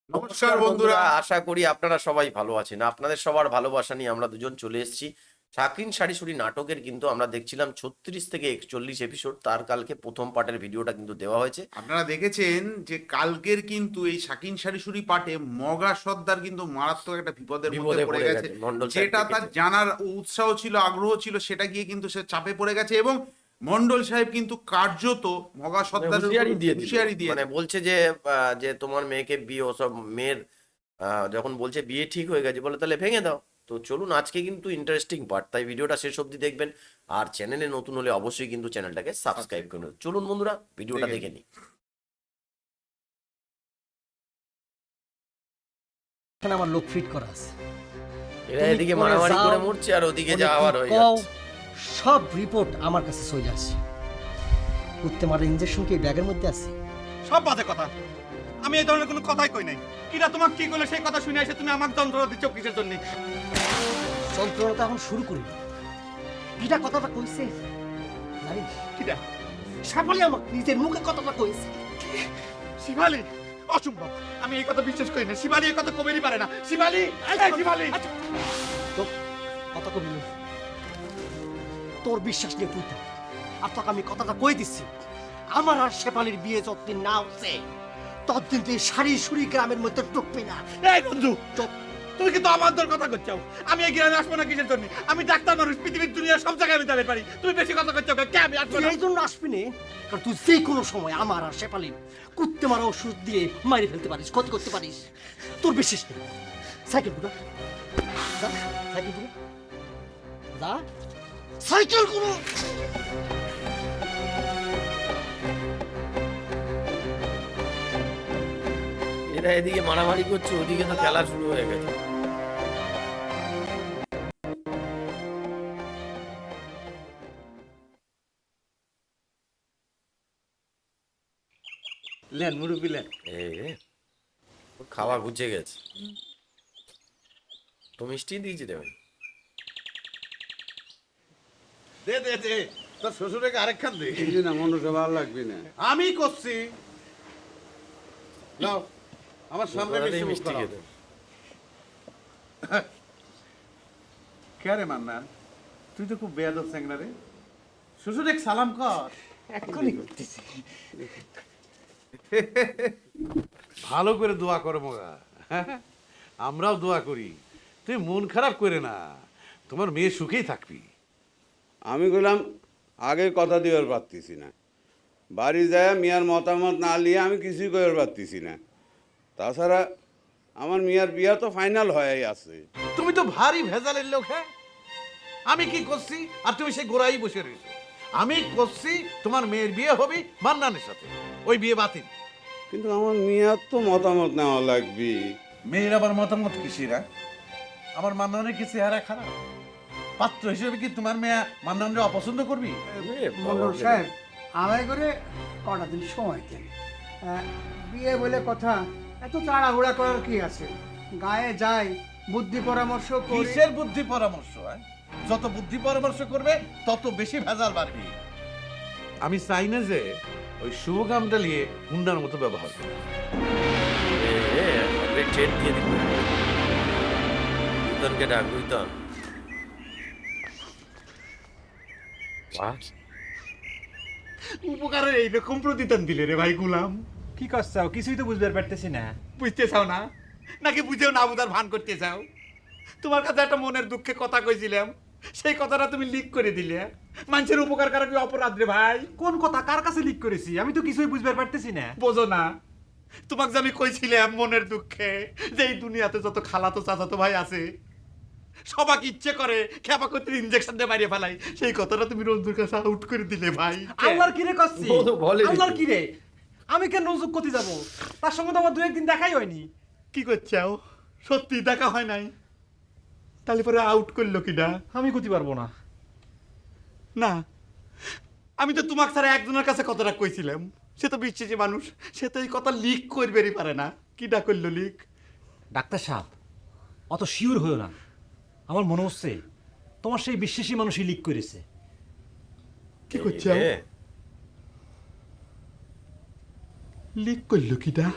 নমস্কার বন্ধুরা, আশা করি আপনারা সবাই ভালো আছেন। আপনাদের সবার ভালোবাসা নিয়ে আমরা দুজন চলে এসেছি। শাকিন শাড়ি নাটকের কিন্তু আমরা দেখছিলাম 36 থেকে 41 এপিসোড। তার কালকে প্রথম পার্টের ভিডিওটা কিন্তু দেওয়া হয়েছে। আপনারা দেখেছেন যে কালকের কিন্তু এই শাকিন শাড়ি পাঠে মগা সর্দার কিন্তু মারাত্মক একটা বিপদের মধ্যে পড়ে গেছে। মন্ডল যেটা তার জানার উৎসাহ ছিল, আগ্রহ ছিল, সেটা গিয়ে কিন্তু সে চাপে পড়ে গেছে এবং মন্ডল সাহেব কিন্তু কার্যত মগা সর্দার হুঁশিয়ারি দিয়ে মানে বলছে যে যে তোমার মেয়েকে বিয়ে, ওসব মেয়ের যখন বলছে বিয়ে ঠিক হয়ে গেছে, বলে তাহলে ভেঙে দাও। তো চলুন, আজকে কিন্তু ইন্টারেস্টিং পার্ট, তাই ভিডিওটা শেষ অবধি দেখবেন। আর চ্যানেলে নতুন হলে অবশ্যই কিন্তু চ্যানেলটাকে সাবস্ক্রাইব করুন। চলুন বন্ধুরা, ভিডিওটা দেখে নিই। এখানে আমার লোক ফিট করা আছে। এরা এদিকে মারামারি করে মরছে আর ওদিকে যাওয়ার হয়ে যাচ্ছে। সব রিপোর্ট আমার কাছে চলে আসে। কুত্তে মারা ইনজেকশন কি ব্যাগের মধ্যে আছে? সব বাজে কথা। আমি এই ধরনের কোনো কথাই কই নাই। কিরা তোমাক কি করলে সেই কথা শুনে এসে তুমি আমাকে যন্ত্রণা দিচ্ছ কিসের জন্য? যন্ত্রণাটা এখন শুরু করি। কিটা কথাটা কইছে জানিস? কিরা? সাপালি আমার নিজের মুখে কথাটা কইছে। শিবালি, অসম্ভব। আমি এই কথা বিশ্বাস করি না। শিবালি এই কথা কবেরই পারে না। শিবালি, এই শিবালি। তো কথা কবি না। তোর বিশ্বাস নিয়ে তুই থাক। আর তোকে আমি কথাটা কই দিচ্ছি, আমার আর শেফালির বিয়ে যতদিন না হচ্ছে ততদিন তুই শাড়ি গ্রামের মধ্যে ঢুকবি না। এই বন্ধু, তুমি কিন্তু আমার দর কথা করছাও। আমি এই গ্রামে আসবো না কিসের জন্য? আমি ডাক্তার মানুষ, পৃথিবীর দুনিয়ার সব জায়গায় আমি যাবে পারি। তুমি বেশি কথা করছো কে? আমি আসবো তুই না। এই জন্য আসবি না কারণ তুই যে কোনো সময় আমার আর শেফালির কুত্তে মারা ওষুধ দিয়ে মারি ফেলতে পারিস, ক্ষতি করতে পারিস। তোর বিশ্বাস নেই? সাইকেল গুলো যা, সাইকেল গুলো যা, সাইকেল গুলো। এরা এদিকে মারামারি করছে, ওদিকে তো খেলা শুরু হয়ে গেছে। লেন মুরুবি লেন। এই রে, ওর খাওয়া ঘুচে গেছে। তো মিষ্টি দিয়েছি রে ভাই। দে দে দে, তোর শ্বশুরকে আরেকখান দে। না মনটা ভালো লাগবে না। আমি করছি। নাও, আমার সামনে ওরা মিষ্টি দিয়ে মুখ মিষ্টি করাও। খেতে। কে রে মান্নান, তুই তো খুব বেয়াদব চ্যাংড়া রে। শ্বশুর এক সালাম কর। এখনই করতেছি। ভালো করে দোয়া করো মগা। আমরাও দোয়া করি, তুই মন খারাপ করে না, তোমার মেয়ে সুখেই থাকবি। আমি বললাম আগে কথা দেওয়ার পারতেছি না, বাড়ি যায় মিয়ার মতামত না নিয়ে আমি কিছুই করার পারতেছি না। তাছাড়া আমার মিয়ার বিয়া তো ফাইনাল হয়েই আছে। তুমি তো ভারী ভেজালের লোক। হ্যাঁ, আমি কি করছি আর তুমি সেই গোড়াই বসে রয়েছো? আমি করছি তোমার মেয়ের বিয়ে হবে মান্নানের সাথে, ওই বিয়ে বাতিল। কিন্তু আমার মিয়ার তো মতামত নেওয়া লাগবে। মেয়ের আবার মতামত কিসিরা? আমার মান্নানের কি চেহারা খারাপ? পাত্র হিসেবে কি তোমার মেয়ে মান্নানরে অপছন্দ করবি? মন্ডল সাহেব, আড়াই করে কটা দিন সময় দেন। বিয়ে বলে কথা, এত তাড়াহুড়া করার কি আছে? গায়ে যাই, বুদ্ধি পরামর্শ করি। কিসের বুদ্ধি পরামর্শ? যত বুদ্ধি পরামর্শ করবে তত বেশি ভেজাল বাড়বে। আমি চাই না যে ওই শুভকামটা নিয়ে হুন্ডার মতো ব্যবহার করে। ট্রেড দিয়ে দিবি। রুইতনকে ডাক, রুইতন। বাহ, উপকারের এইরকম প্রতিদান দিলে রে ভাই গুলাম। কি করছাও? কিছুই তো বুঝতে পারতেছি না। বুঝতে চাও না নাকি বুঝেও না বুঝার ভান করতে চাও? তোমার কাছে একটা মনের দুঃখে কথা কইছিলাম, সেই কথাটা তুমি লিক করে দিলে। মানুষের উপকার করা কি অপরাধ রে ভাই? কোন কথা কার কাছে লিক করেছি? আমি তো কিছুই বুঝতে পারতেছি না। বোঝো না? তোমাকে যে আমি কইছিলাম মনের দুঃখে যে এই দুনিয়াতে যত খালাতো চাচাতো ভাই আছে সবাক ইচ্ছে করে খেপা করতে ইনজেকশন দিয়ে মারিয়ে ফেলাই, সেই কথাটা তুমি রঞ্জুর কাছে আউট করে দিলে ভাই। আল্লাহর কিরে করছি? বলে দিত। আল্লাহর কিরে? আমি কেন রোজক করতে যাব? তার সঙ্গে তো আমার দু একদিন দেখাই হয়নি। কি করছাও? সত্যি দেখা হয় নাই? তাহলে পরে আউট করলো কিনা? আমি করতে পারবো না। না, আমি তো তোমাকে ছাড়া একজনের কাছে কথাটা কইছিলাম, সে তো বিশ্বাসী মানুষ, সে তো এই কথা লিক করবেরই পারে না। কিটা করলো লিক? ডাক্তার সাহেব, অত শিওর হইও না। আমার মনে হচ্ছে তোমার সেই বিশ্বাসী মানুষই লিক করেছে। কি করছাও? লিক করলো কিটা?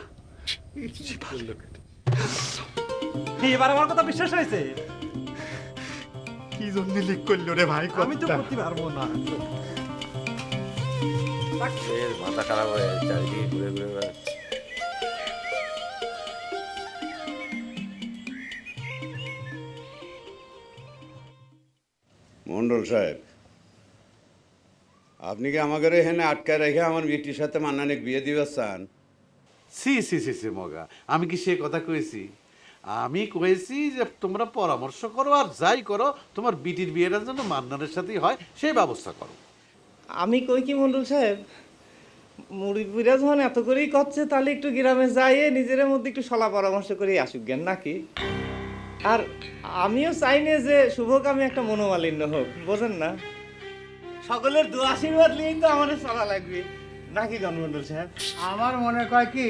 এবার আমার কথা বিশ্বাস হয়েছে? কি জন্য লিক করলো রে ভাই? আমি তো করতে পারবো না। এর মাথা খারাপ হয়ে যাচ্ছে, চারিদিকে ঘুরে ঘুরে বেড়াচ্ছে। মন্ডল সাহেব, আপনি কি আমাকে এখানে আটকায় রেখে আমার বেটির সাথে মান্নানের বিয়ে দিবে চান? সি সি সি সি মগা, আমি কি সে কথা কয়েছি? আমি কয়েছি যে তোমরা পরামর্শ করো আর যাই করো, তোমার বিটির বিয়েটা যেন মান্নানের সাথেই হয় সেই ব্যবস্থা করো। আমি কই কি মন্ডল সাহেব, মুরব্বীরা যখন এত করেই করছে তাহলে একটু গ্রামে যাইয়ে নিজের মধ্যে একটু সলা পরামর্শ করে আসুক জ্ঞান নাকি। আর আমিও চাই না যে শুভ কামে একটা মনোমালিন্য হোক, বোঝেন না? সকলের দু আশীর্বাদ নিয়েই তো আমাদের চলা লাগবে নাকি গণমন্ডল সাহেব? আমার মনে হয় কি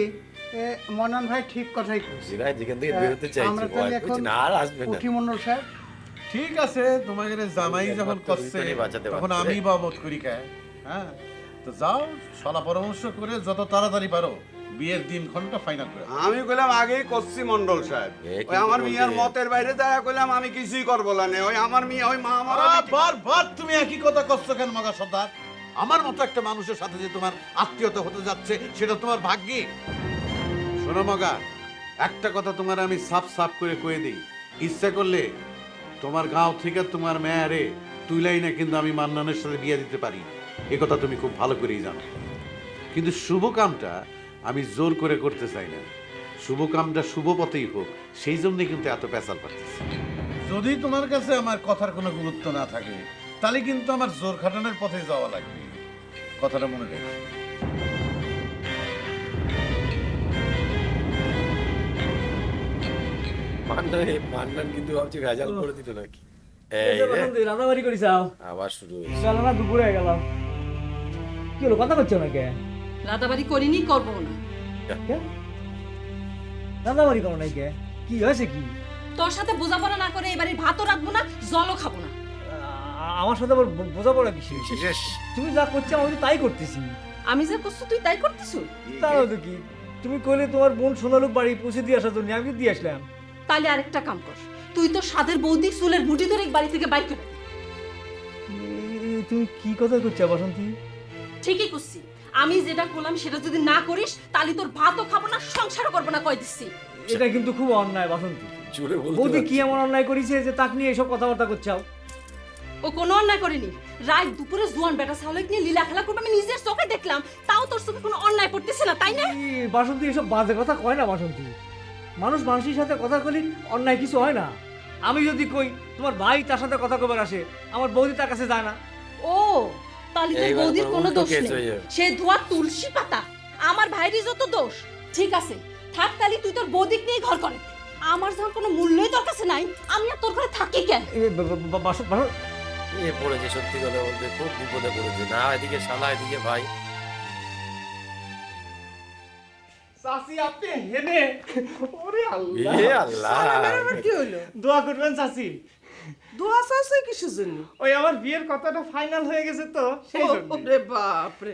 মন্নান ভাই ঠিক কথাই কইছে। জিনাই যেখান থেকে বেরোতে চাইছে, আমরা ভয় তাহলে করছে এখন না, আর আসবে না। উঠি মন্ডল সাহেব। ঠিক আছে, তোমাকে জামাই যখন করছে ভিতরেই বাঁচাতে তখন পারছে। আমি বাবদ করি কে? হ্যাঁ, তো যাও সলা পরামর্শ করে যত তাড়াতাড়ি পারো বিয়ের দিন ঘন্টা ফাইনাল করে দাও। আমি কইলাম আগেই করছি মন্ডল সাহেব, ওই আমার মিয়ার মতের বাইরে দাঁড়া কইলাম আমি কিছুই করবো না, ওই আমার মিয়া ওই মা আমার বারবার তুমি একই কথা করছো কেন মগা সর্দার? আমার মতো একটা মানুষের সাথে যে তোমার আত্মীয়তা হতে যাচ্ছে সেটা তোমার ভাগ্যে। শোনো মগা, একটা কথা তোমার আমি সাফ সাফ করে কয়ে দিই, ইচ্ছা করলে তোমার গাঁও থেকে তোমার মেয়ারে তুইলাই না কিন্তু আমি মান্নানের সাথে বিয়ে দিতে পারি, এ কথা তুমি খুব ভালো করেই জানো। কিন্তু শুভ কামটা আমি জোর করে করতে চাই না, শুভ কামটা শুভ পথেই হোক, সেই জন্যই কিন্তু এত পেঁচাল পাচ্ছি। যদি তোমার কাছে আমার কথার কোনো গুরুত্ব না থাকে তাহলে কিন্তু আমার জোর খাটানোর পথে যাওয়া লাগবে, কথাটা মনে রেখো। মান্নান কিন্তু ভাবছি ভেজাল করে দিল নাকি। এই রে, রান্নাবাড়ি করি চাও? আবার শুরু হয়েছে। চলো না, দুপুরে হয়ে গেলাম। কি হলো, কথা করছো না কে? রাতাবাড়ি করিনি, করবো না। রান্নাবাড়ি করো নাই কে? কি হয়েছে কি? তোর সাথে বোঝাপড়া না করে এবারে ভাতও রাখবো না, জলও খাবো না। আমার সাথে আবার বোঝাপড়া কিসে? তুমি যা করছো আমি তো তাই করতেছি। আমি যা করছো তুই তাই করতেছ? তাও তো কি, তুমি কইলে তোমার বোন সোনালুক বাড়ি পৌঁছে দিয়ে আসার জন্য, আমি দিয়ে আসলাম। তাহলে আরেকটা কাম কর, তুই তো সাদের বৌদি চুলের মুঠি ধরে বাড়ি থেকে বাইর করে দে। তুমি কি কথা করছো বাসন্তী? ঠিকই করছি, আমি যেটা করলাম সেটা যদি না করিস তাহলে তোর ভাতও খাবো না, সংসারও করবো না, কই দিচ্ছি। এটা কিন্তু খুব অন্যায় বাসন্তী। জোরে বলতে বৌদি পারছি কি এমন অন্যায় করেছে যে তাকে নিয়ে এসব কথাবার্তা করছাও? ও কোনো অন্যায় করেনি, রাত দুপুরে জোয়ান বেটা সাহলেক নিয়ে লীলা খেলা করবে আমি নিজের চোখে দেখলাম, তাও তোর চোখে কোনো অন্যায় করতেছে না, তাই না? বাসন্তী এসব বাজে কথা কয় না বাসন্তী। মানুষ মানুষের সাথে কথা কলি অন্যায় কিছু হয় না। আমি যদি কই তোমার ভাই তার সাথে কথা কবার আসে, আমার বৌদি তার কাছে যায় না। ও তাহলে তোর এইবার বৌদির তোর কোনো উল্টো দোষ কেস নেই, হয়ে যাবে। সে ধোয়া তুলসী পাতা, আমার ভাইয়েরই যত দোষ। ঠিক আছে থাক, তাহলে তুই তোর বৌদিক নিয়ে ঘর করে। আমার যখন কোনো মূল্যই তোর কাছে নাই, আমি আর তোর ঘরে থাকি কেন? এ পড়েছে, সত্যি কথা বলতে খুব বিপদে পড়েছে। না এদিকে শালা, এদিকে ভাই। চাচি আপনি হেনে, ওরে আল্লাহ, এ আল্লাহ, কি হলো? দোয়া করবেন চাচি। দোয়া চাচি কিসের জন্য? ওই আমার বিয়ের কথাটা ফাইনাল হয়ে গেছে তো সেই জন্য। ওরে বাপ রে,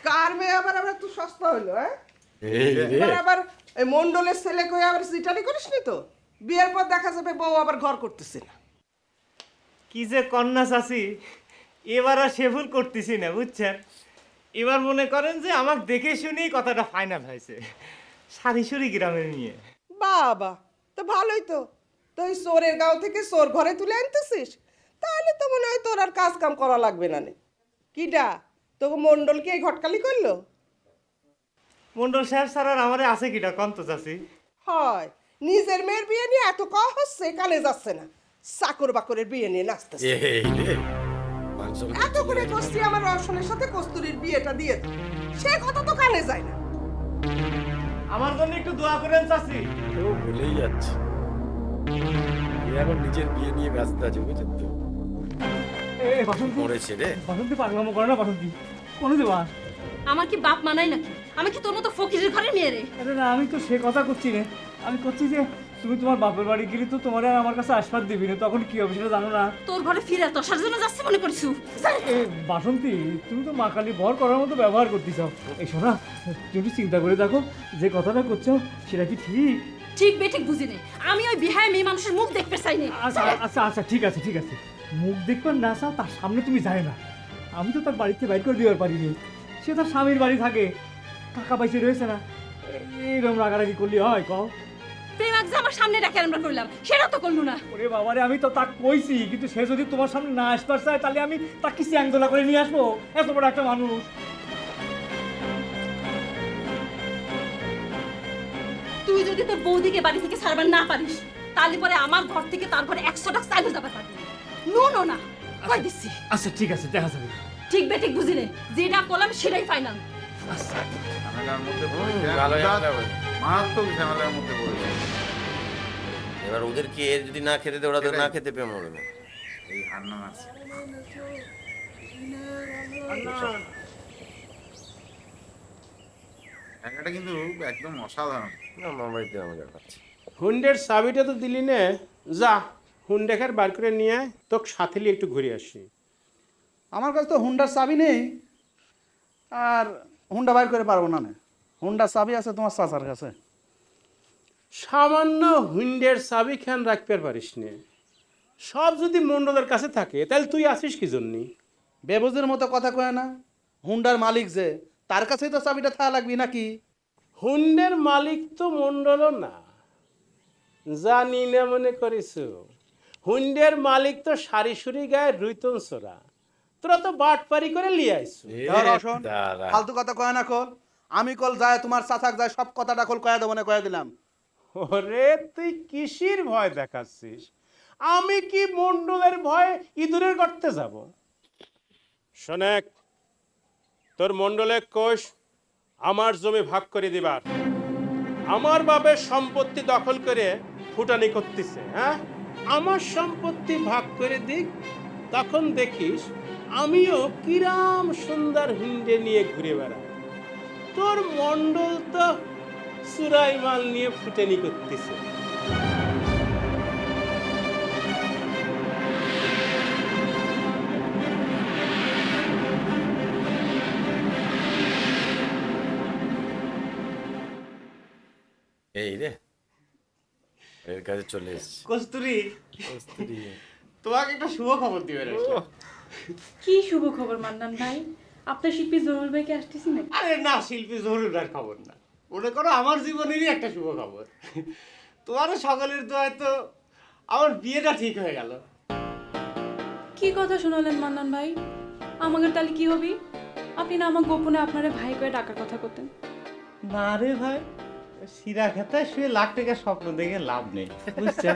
কার মেয়ে আবার আবার একটু সস্তা হলো? হ্যাঁ, এই রে, এবার আবার এই মন্ডলের ছেলে কই আবার সিটারি করিস নি তো? বিয়ের পর দেখা যাবে বউ আবার ঘর করতেছে না। কি যে কন্যা চাচি, এবার আর সে ভুল করতেছি না বুঝছেন। এবার মনে করেন যে আমাকে দেখে শুনেই কথাটা ফাইনাল হয়েছে, সারিসুরি গ্রামের নিয়ে। বাবা, তো ভালোই তো। তুই চোরের গাঁও থেকে চোর ঘরে তুলে আনতেছিস, তাহলে তো মনে হয় তোর আর কাজ কাম করা লাগবে না নে। কিডা তোকে মন্ডল কি এই ঘটকালি করলো? মন্ডল সাহেব স্যার আর আমারে আছে কিটা কন্ত চাচি? হয়, নিজের মেয়ের বিয়ে নিয়ে এত ক হচ্ছে, কানে যাচ্ছে না। চাকর বাকরের বিয়ে নিয়ে নাচতেছে। এই রে, মাংস এত করে কষ্টি আমার রসনের সাথে কস্তুরীর বিয়েটা দিয়ে দে, সে কথা তো কানে যায় না। আমার জন্য একটু দোয়া করেন চাচি। ও ভুলেই যাচ্ছে, এ এখন নিজের বিয়ে নিয়ে ব্যস্ত আছে, বুঝছেন তো? বাসন্তী, মরেছে রে। বাসন্তী পাগলামো করে না বাসন্তী, কোনো দেবা? আমার কি বাপ মানাই নাকি? আমি কি তোর মতো ফকিরের ঘরের মেয়ে রে? আরে না, আমি তো সে কথা করছি না। আমি করছি যে তুমি তোমার বাপের বাড়ি গেলে তো তোমার আর আমার কাছে আসবাদ দিবি না, তখন কি হবে সেটা জানো না? তোর ঘরে ফিরে তোষার জন্য যাচ্ছে মনে করছু? এ বাসন্তী, তুমি তো মা কালী ভর করার মতো ব্যবহার করতেছ। এই শোনা, তুমি চিন্তা করে দেখো যে কথাটা করছো সেটা কি ঠিক? ঠিক বেঠিক বুঝি নে, আমি ওই বিহায় মেয়ে মানুষের মুখ দেখতে চাই না। আচ্ছা আচ্ছা আচ্ছা, ঠিক আছে ঠিক আছে, মুখ দেখবার না চাও তার সামনে তুমি যায় না। আমি তো তার বাড়িতে বাইর করে দেওয়ার পারিনি, সে তার স্বামীর বাড়ি থাকে, টাকা পয়সা রয়েছে না, এইরকম রাগারাগি করলে হয় কও? প্রেমাক যে আমার সামনে রেখে আমরা করলাম সেটা তো করলু না। ওরে বাবারে, আমি তো তা কইছি, কিন্তু সে যদি তোমার সামনে না আসবার চায় তাহলে আমি তাকে চ্যাংদোলা করে নিয়ে আসবো? এত বড় একটা মানুষ। তুই যদি তোর বৌদিকে বাড়ি থেকে ছাড়বার না পারিস তাহলে পরে আমার ঘর থেকে তার ঘরে 100 টাকা চাইলে যাবার পারবি না। কই দিচ্ছি। আচ্ছা ঠিক আছে, দেখা যাবে। ঠিক বেঠিক বুঝি নে, যেটা করলাম সেটাই ফাইনাল। ঝামেলার মধ্যে পড়েছে, ভালো বিরাট হবে। মারাত্মক ঝামেলার মধ্যে পড়েছে। এবার ওদেরকে এর যদি না খেতে দেয় ওরা তো না খেতে পেয়ে মরবে। এই হান্নান আছে। জায়গাটা কিন্তু একদম অসাধারণ। না, আমার বাড়িতে আমাদের কাছে হুন্ডের চাবিটা তো দিলি না, যা হুন্ডেখার বার করে নিয়ে আয়, তোকে সাথে নিয়ে একটু ঘুরে আসি। আমার কাছে তো হুন্ডার চাবি নেই, আর হুন্ডা বাইর করে পারবো না। হুন্ডার চাবি আছে তোমার চাচার কাছে। সামান্য হুন্ডের চাবি খান রাখতে পারিস নে, সব যদি মন্ডলের কাছে থাকে তাহলে তুই আসিস কি জন্যে? বেবুজের মতো কথা কয় না, হুন্ডার মালিক যে তার কাছেই তো চাবিটা থাকা লাগবে নাকি? হুন্ডের মালিক তো মন্ডলও না, জানি না মনে করিস? হুন্ডের মালিক তো সারি সুরি গায়ে রুইতন সোরা, তোরা তো বাটপারি করে লিয়ে আইসু। ফালতু কথা কয় না কল, আমি কল যায় তোমার চাচাক যায় সব কথাটা কল কয়া দেবো না, কয়া দিলাম। ওরে তুই কিসির ভয় দেখাচ্ছিস? আমি কি মন্ডলের ভয়ে ইঁদুরের গর্তে যাব? শোনেক, তোর মন্ডলে কোষ আমার জমি ভাগ করে দিবার। আমার বাপের সম্পত্তি দখল করে ফুটানি করতেছে। হ্যাঁ, আমার সম্পত্তি ভাগ করে দিক, তখন দেখিস আমিও কিরাম সুন্দর হুন্ডে নিয়ে ঘুরে বেড়াই। তোর মন্ডল তো সুরাই মাল নিয়ে ফুটানি করতেছে। এই রে এর কাছে চলে এসেছি। কস্তুরি, তোমাকে একটা শুভ খবর দিবে রে। কি শুভ খবর মান্নান ভাই? আপনার শিল্পী জহুর ভাইকে আসতেছি না? আরে না, শিল্পী জরুরার খবর না, মনে করো আমার জীবনেরই একটা শুভ খবর। তোমার সকলের দোয়ায় তো আমার বিয়েটা ঠিক হয়ে গেল। কি কথা শোনালেন মান্নান ভাই? আমাদের তাহলে কি হবি? আপনি না আমার গোপনে আপনারে ভাই করে ডাকার কথা করতেন। না রে ভাই, সিরা খেতায় শুয়ে লাখ টাকা স্বপ্ন দেখে লাভ নেই, বুঝছে?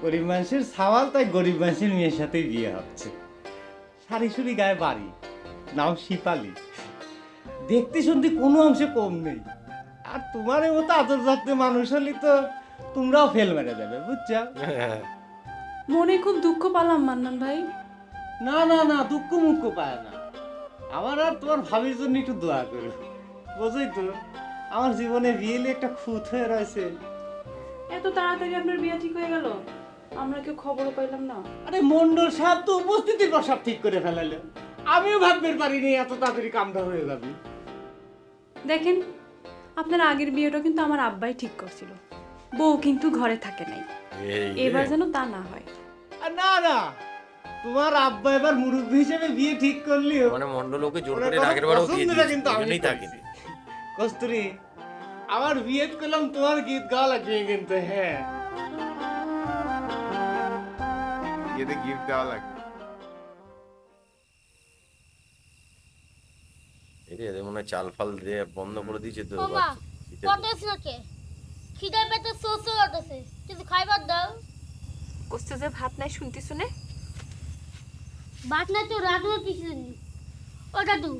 গরিব মানুষের সওয়াল, তাই গরিব মানুষের মেয়ের সাথেই বিয়ে হচ্ছে। সারি সুরি গায়ে বাড়ি, নাম শিপালি, দেখতে শুনতে কোনো অংশে কম নেই। আর তোমার মতো আদর যত্নে মানুষ হলে তো তোমরাও ফেল মেরে দেবে, বুঝছো? মনে খুব দুঃখ পেলাম মান্নান ভাই। না না না, দুঃখ মুখ পায় না। আমার আর তোমার ভাবির জন্য একটু দোয়া করো। বোঝই তো, আমার জীবনে বিয়ে একটা খুঁত হয়ে রয়েছে। এত তাড়াতাড়ি আপনার বিয়ে ঠিক হয়ে গেল, আমরা কেউ খবরও পাইলাম না। আরে মন্ডল সাহেব তো উপস্থিতির পর সব ঠিক করে ফেলালো, আমিও ভাবতে পারিনি এত তাড়াতাড়ি কামটা হয়ে যাবে। দেখেন, আপনার আগের বিয়েটা কিন্তু আমার আব্বাই ঠিক করছিল, বউ কিন্তু ঘরে থাকে নাই। এবার যেন তা না হয়। আর না না, তোমার আব্বা এবার মুরব্বী হিসেবে বিয়ে ঠিক করলিও মানে মন্ডল ওকে জোর করে আগের বারও দিয়ে দিয়েছে, কিন্তু আমি এজন্যই তাকে করেছি। কস্তুরি, আমার বিয়ে করলাম, তোমার গীত গাওয়া লাগবে কিন্তু। হ্যাঁ, বিয়েতে গিফট দেওয়া লাগবে। এই রে, এদের মনে হয় চাল ফাল দিয়ে বন্ধ করে দিয়েছে তো। বাবা কটেছ নাকি খিদে পেতে সোসো করতেছে, কিছু খাইবার দাও। কষ্ট যে ভাত নাই শুনতে শুনে। ভাত না তো রাখলো কিছু নি। ও দাদু,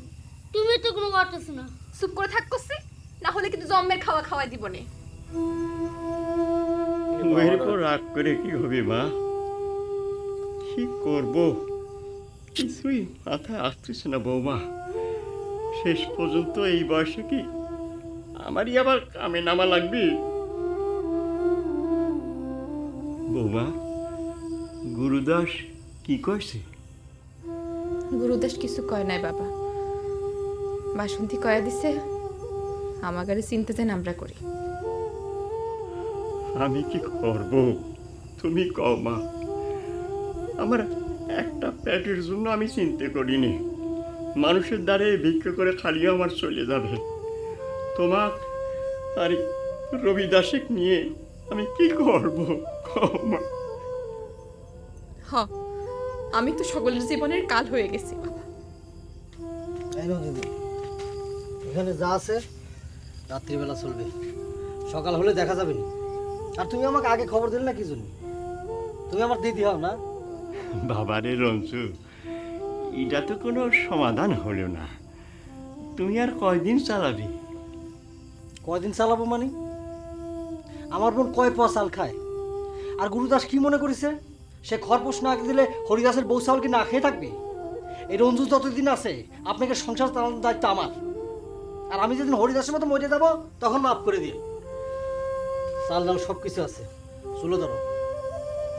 তুমি তো কোনো করতেছ না। চুপ করে থাক করছি, না হলে কিন্তু জম্মের খাওয়া খাওয়াই দিব নে। মেয়ের উপর রাগ করে কি হবে মা? কি করব কিছুই মাথায় আসতেছে না বৌমা। শেষ পর্যন্ত এই বয়সে কি আমারই আবার কামে নামা লাগবে? বৌমা, গুরুদাস কি কইছে? গুরুদাস কিছু কয় নাই বাবা, বাসন্তী কয়া দিছে আমাগারে চিন্তা যেন আমরা করি। আমি কি করব তুমি কও মা। আমার একটা পেটের জন্য আমি চিন্তা করিনি, মানুষের দ্বারে ভিক্ষা করে খালিও আমার চলে যাবে। তোমার আর রবি দাসেক নিয়ে আমি কি করব কও মা। হ, আমি তো সকলের জীবনের কাল হয়ে গেছি বাবা। এই নাও দিদি, এখানে যা আছে রাত্রিবেলা চলবে, সকাল হলে দেখা যাবে না। আর তুমি আমাকে আগে খবর দিলে না কি জন্য? তুমি আমার দিদি হও না? বাবারে রঞ্জু, এটা তো কোনো সমাধান হলো না। তুমি আর কয়দিন চালাবি? কয়দিন চালাবো মানে? আমার বোন কয় পোয়া চাল খায়? আর গুরুদাস কি মনে করেছে সে খরপোশ না দিলে হরিদাসের বউ চাউল কি না খেয়ে থাকবে? এই রঞ্জু যতদিন আছে আপনাকে সংসার চালানোর দায়িত্ব আমার। আর আমি যেদিন হরিদাসের মতো মরে যাবো তখন মাফ করে দিয়ে। চাল ডাল সব কিছু আছে, চুলো ধরো।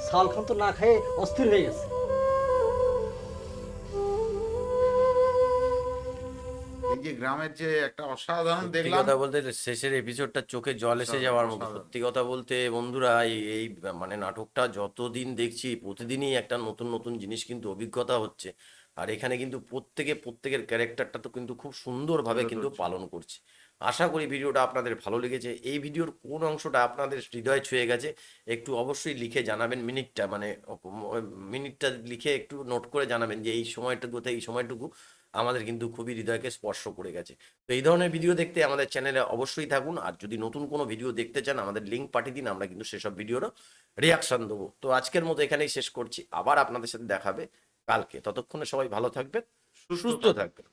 চাল খান তো না খেয়ে অস্থির হয়ে গেছে। এই যে গ্রামের যে একটা অসাধারণ সত্যি দেখলাম, কথা বলতে শেষের এপিসোডটা চোখে জল এসে যাওয়ার মতো। সত্যি কথা বলতে বন্ধুরা, এই মানে নাটকটা যতদিন দেখছি প্রতিদিনই একটা নতুন নতুন জিনিস কিন্তু অভিজ্ঞতা হচ্ছে। আর এখানে কিন্তু প্রত্যেকের ক্যারেক্টারটা তো কিন্তু খুব সুন্দরভাবে কিন্তু পালন করছে। আশা করি ভিডিওটা আপনাদের ভালো লেগেছে। এই ভিডিওর কোন অংশটা আপনাদের হৃদয় ছুঁয়ে গেছে একটু অবশ্যই লিখে জানাবেন। মিনিটটা লিখে একটু নোট করে জানাবেন যে এই সময়টুকুতে এই সময়টুকু আমাদের কিন্তু খুবই হৃদয়কে স্পর্শ করে গেছে। তো এই ধরনের ভিডিও দেখতে আমাদের চ্যানেলে অবশ্যই থাকুন। আর যদি নতুন কোনো ভিডিও দেখতে চান আমাদের লিঙ্ক পাঠিয়ে দিন, আমরা কিন্তু সেসব ভিডিওরও রিয়াকশন দেবো। তো আজকের মতো এখানেই শেষ করছি, আবার আপনাদের সাথে দেখাবে কালকে। ততক্ষণে সবাই ভালো থাকবেন, সুস্থ থাকবেন।